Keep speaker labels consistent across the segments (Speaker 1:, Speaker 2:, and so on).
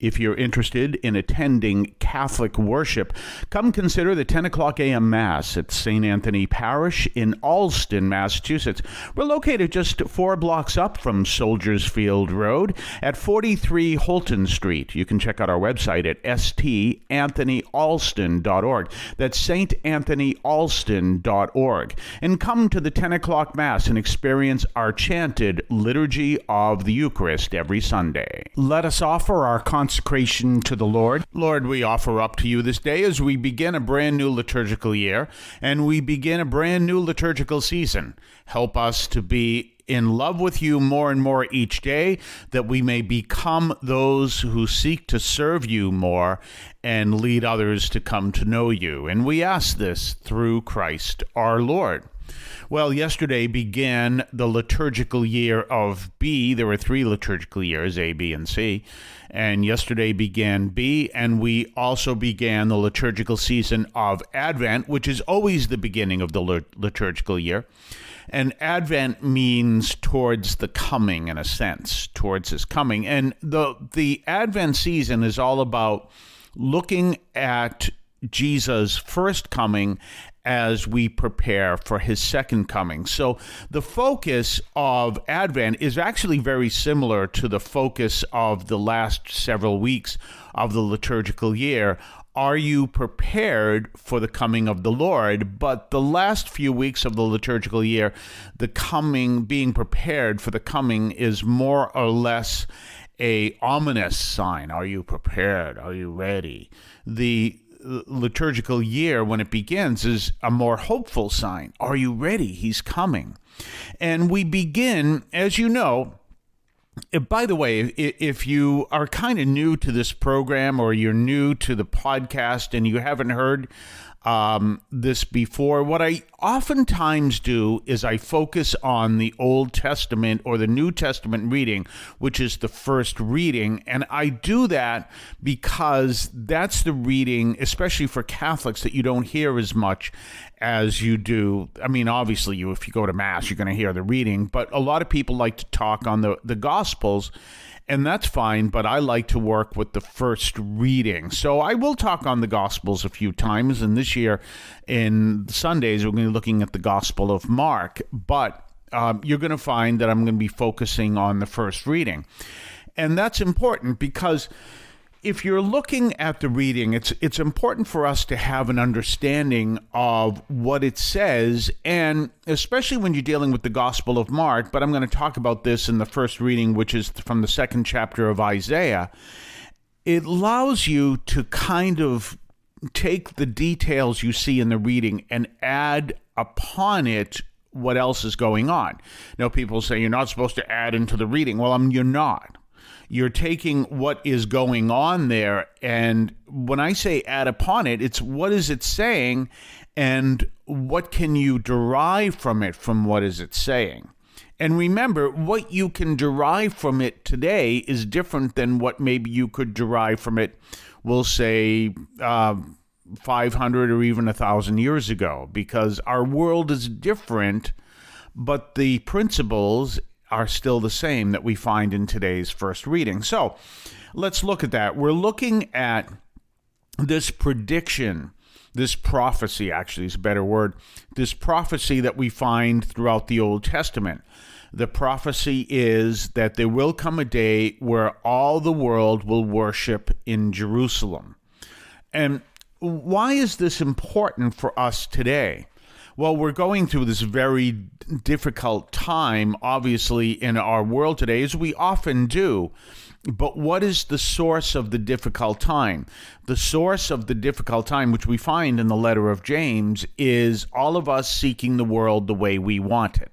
Speaker 1: If you're interested in attending Catholic worship, come consider the 10 o'clock a.m. Mass at St. Anthony Parish in Allston, Massachusetts. We're located just 4 blocks up from Soldiers Field Road at 43 Holton Street. You can check out our website at stanthonyalston.org. That's saintanthonyalston.org. And come to the 10 o'clock Mass and experience our chanted Liturgy of the Eucharist every Sunday. Let us offer our consecration to the Lord. Lord, we offer up to you this day as we begin a brand new liturgical year and we begin a brand new liturgical season. Help us to be in love with you more and more each day, that we may become those who seek to serve you more and lead others to come to know you. And we ask this through Christ our Lord. Well, yesterday began the liturgical year of B. There were 3 liturgical years, A, B, and C. And yesterday began B, and we also began the liturgical season of Advent, which is always the beginning of the liturgical year. And Advent means towards the coming, in a sense, towards his coming. And the Advent season is all about looking at Jesus' first coming as we prepare for his second coming. So the focus of Advent is actually very similar to the focus of the last several weeks of the liturgical year. Are you prepared for the coming of the Lord? But the last few weeks of the liturgical year, the coming, being prepared for the coming, is more or less a ominous sign. Are you prepared? Are you ready? The liturgical year, when it begins, is a more hopeful sign. Are you ready? He's coming. And we begin, as you know, by the way, if you are kind of new to this program or you're new to the podcast and you haven't heard this before, what I oftentimes do is I focus on the Old Testament or the New Testament reading, which is the first reading. And I do that because that's the reading, especially for Catholics, that you don't hear as much as you do. I mean, obviously, if you go to Mass, you're going to hear the reading, but a lot of people like to talk on the Gospels, and that's fine, but I like to work with the first reading. So I will talk on the Gospels a few times, and this year in Sundays, we're going to be looking at the Gospel of Mark, but you're going to find that I'm going to be focusing on the first reading. And that's important because if you're looking at the reading, it's important for us to have an understanding of what it says, and especially when you're dealing with the Gospel of Mark, but I'm going to talk about this in the first reading, which is from the 2nd chapter of Isaiah. It allows you to kind of take the details you see in the reading and add upon it what else is going on. Now, people say you're not supposed to add into the reading. Well, you're not. You're taking what is going on there, and when I say add upon it, it's what is it saying, and what can you derive from it, from what is it saying. And remember, what you can derive from it today is different than what maybe you could derive from it, we'll say, 500 or even 1,000 years ago, because our world is different, but the principles are still the same that we find in today's first reading. So let's look at that. We're looking at this prediction, this prophecy, actually is a better word, this prophecy that we find throughout the Old Testament. The prophecy is that there will come a day where all the world will worship in Jerusalem. And why is this important for us today? Well, we're going through this very difficult time, obviously, in our world today, as we often do. But what is the source of the difficult time? The source of the difficult time, which we find in the letter of James, is all of us seeking the world the way we want it,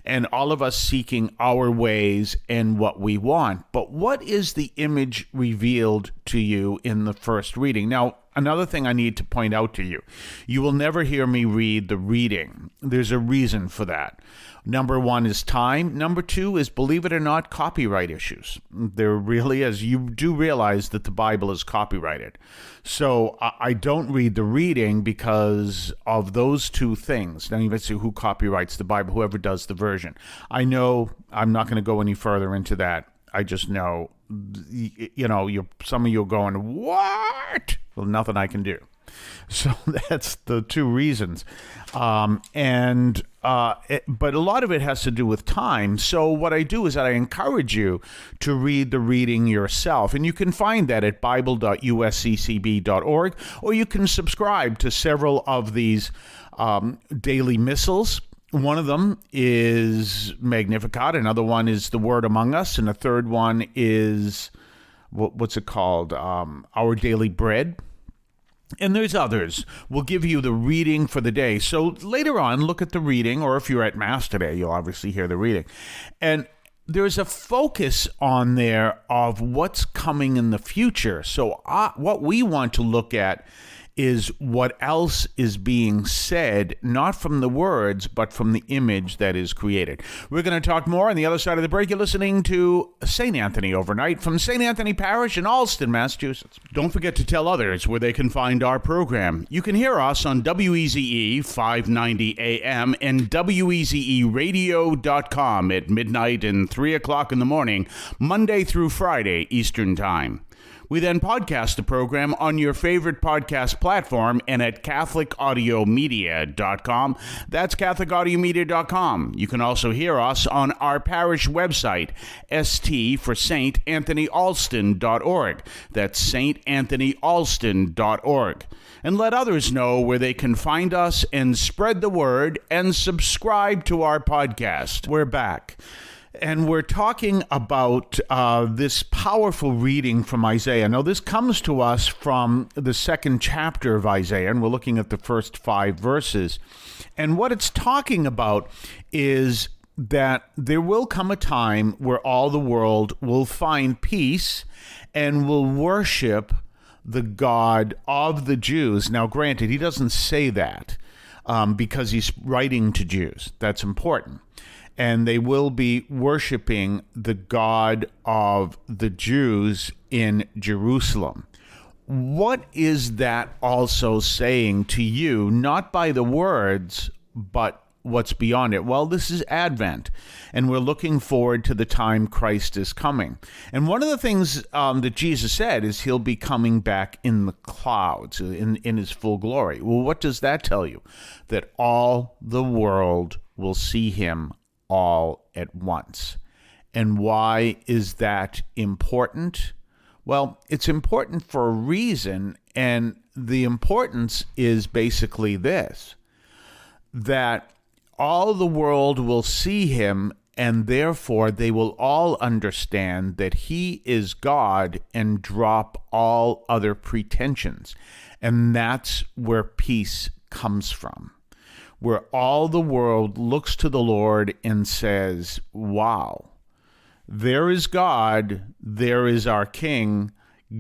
Speaker 1: and all of us seeking our ways and what we want. But what is the image revealed to you in the first reading? Now, another thing I need to point out to you, you will never hear me read the reading. There's a reason for that. Number 1 is time. Number 2 is, believe it or not, copyright issues. There really is. You do realize that the Bible is copyrighted. So I don't read the reading because of those 2 things. Now you might say, who copyrights the Bible? Whoever does the version. I know I'm not going to go any further into that. I just know, some of you are going, what? Well, nothing I can do. So that's the two reasons. But a lot of it has to do with time. So what I do is that I encourage you to read the reading yourself. And you can find that at bible.usccb.org, or you can subscribe to several of these daily missals. One of them is Magnificat. Another one is The Word Among Us. And the third one is, what's it called? Our Daily Bread. And there's others. We'll give you the reading for the day. So later on, look at the reading, or if you're at Mass today, you'll obviously hear the reading. And there's a focus on there of what's coming in the future. So what we want to look at is what else is being said, not from the words, but from the image that is created. We're going to talk more on the other side of the break. You're listening to St. Anthony Overnight from St. Anthony Parish in Allston, Massachusetts. Don't forget to tell others where they can find our program. You can hear us on WEZE 590 AM and WEZEradio.com at midnight and 3 o'clock in the morning, Monday through Friday, Eastern Time. We then podcast the program on your favorite podcast platform and at CatholicAudiomedia.com. That's CatholicAudiomedia.com. You can also hear us on our parish website, ST for StAnthonyAlston.org. That's StAnthonyAlston.org. And let others know where they can find us and spread the word and subscribe to our podcast. We're back. And we're talking about this powerful reading from Isaiah. Now, this comes to us from the second chapter of Isaiah, and we're looking at the first 5 verses. And what it's talking about is that there will come a time where all the world will find peace and will worship the God of the Jews. Now, granted, he doesn't say that because he's writing to Jews. That's important. And they will be worshiping the God of the Jews in Jerusalem. What is that also saying to you, not by the words, but what's beyond it? Well, this is Advent, and we're looking forward to the time Christ is coming. And one of the things that Jesus said is he'll be coming back in the clouds, in his full glory. Well, what does that tell you? That all the world will see him all at once. And why is that important? Well, it's important for a reason, and the importance is basically this, that all the world will see him, and therefore they will all understand that he is God and drop all other pretensions. And that's where peace comes from, where all the world looks to the Lord and says, wow, there is God, there is our King.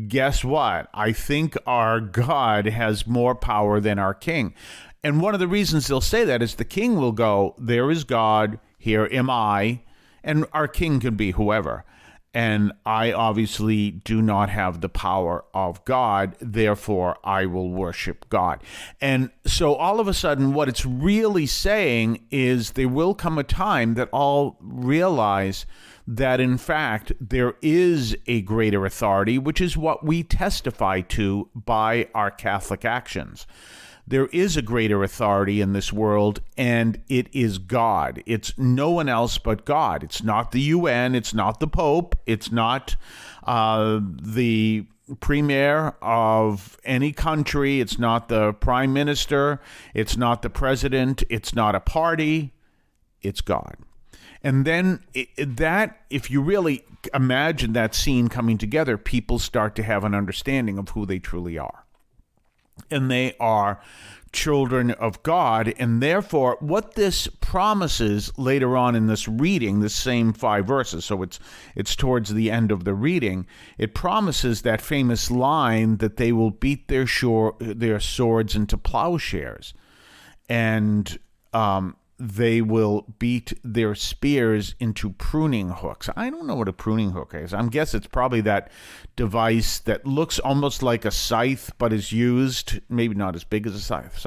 Speaker 1: Guess what? I think our God has more power than our King. And one of the reasons they'll say that is the King will go, there is God, here am I, and our King can be whoever. And I obviously do not have the power of God, therefore I will worship God. And so all of a sudden, what it's really saying is there will come a time that all realize that, in fact, there is a greater authority, which is what we testify to by our Catholic actions. There is a greater authority in this world, and it is God. It's no one else but God. It's not the UN. It's not the Pope. It's not the premier of any country. It's not the prime minister. It's not the president. It's not a party. It's God. And then if you really imagine that scene coming together, people start to have an understanding of who they truly are. And they are children of God. And therefore, what this promises later on in this reading, the same 5 verses, so it's towards the end of the reading, it promises that famous line that they will beat their swords into plowshares, and they will beat their spears into pruning hooks. I don't know what a pruning hook is. I guess it's probably that device that looks almost like a scythe, but is used, maybe not as big as a scythe,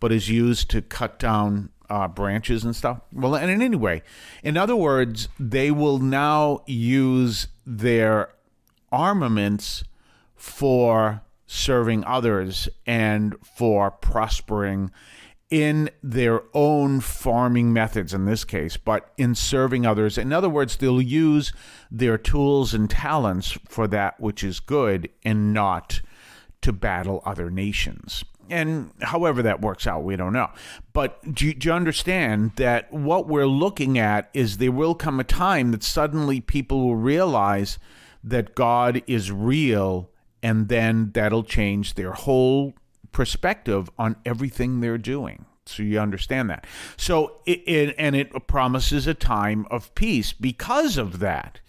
Speaker 1: but is used to cut down branches and stuff. Well, and anyway, in other words, they will now use their armaments for serving others and for prospering in their own farming methods in this case, but in serving others. In other words, they'll use their tools and talents for that which is good and not to battle other nations. And however that works out, we don't know. But do you understand that what we're looking at is there will come a time that suddenly people will realize that God is real, and then that'll change their whole perspective on everything they're doing. So you understand that. So it promises a time of peace because of that.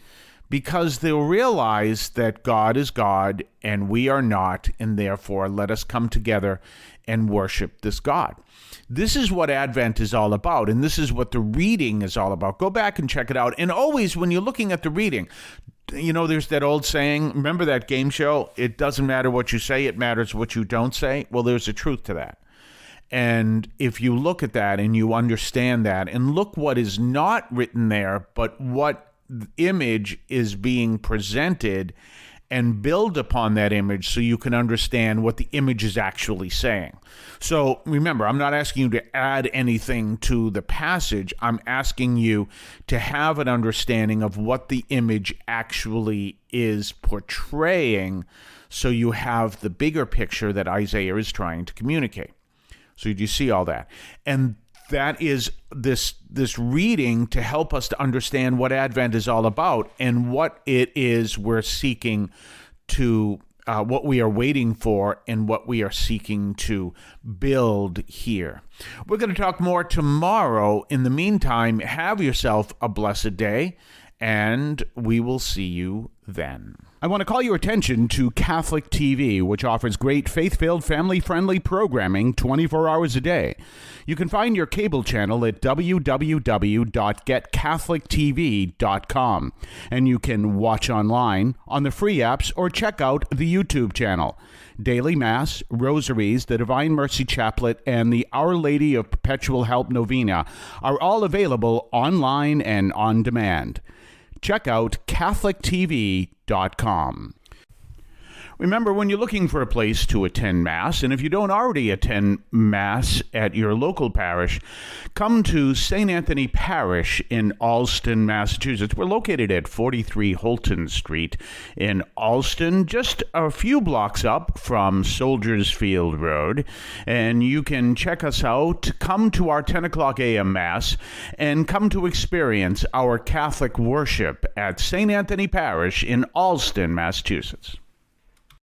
Speaker 1: Because they'll realize that God is God and we are not, and therefore let us come together and worship this God. This is what Advent is all about, and this is what the reading is all about. Go back and check it out. And always, when you're looking at the reading, there's that old saying, remember that game show? It doesn't matter what you say, it matters what you don't say. Well, there's a truth to that. And if you look at that and you understand that, and look what is not written there, but what image is being presented, and build upon that image so you can understand what the image is actually saying. So remember, I'm not asking you to add anything to the passage. I'm asking you to have an understanding of what the image actually is portraying, so you have the bigger picture that Isaiah is trying to communicate. So you see all that. And that is this reading to help us to understand what Advent is all about and what it is we're seeking to, what we are waiting for and what we are seeking to build here. We're going to talk more tomorrow. In the meantime, have yourself a blessed day, and we will see you then. I want to call your attention to Catholic TV, which offers great faith-filled, family-friendly programming 24 hours a day. You can find your cable channel at www.getcatholictv.com, and you can watch online on the free apps or check out the YouTube channel. Daily Mass, Rosaries, the Divine Mercy Chaplet, and the Our Lady of Perpetual Help Novena are all available online and on demand. Check out CatholicTV.com. Remember, when you're looking for a place to attend Mass, and if you don't already attend Mass at your local parish, come to St. Anthony Parish in Allston, Massachusetts. We're located at 43 Holton Street in Allston, just a few blocks up from Soldiers Field Road. And you can check us out, come to our 10 o'clock a.m. Mass, and come to experience our Catholic worship at St. Anthony Parish in Allston, Massachusetts.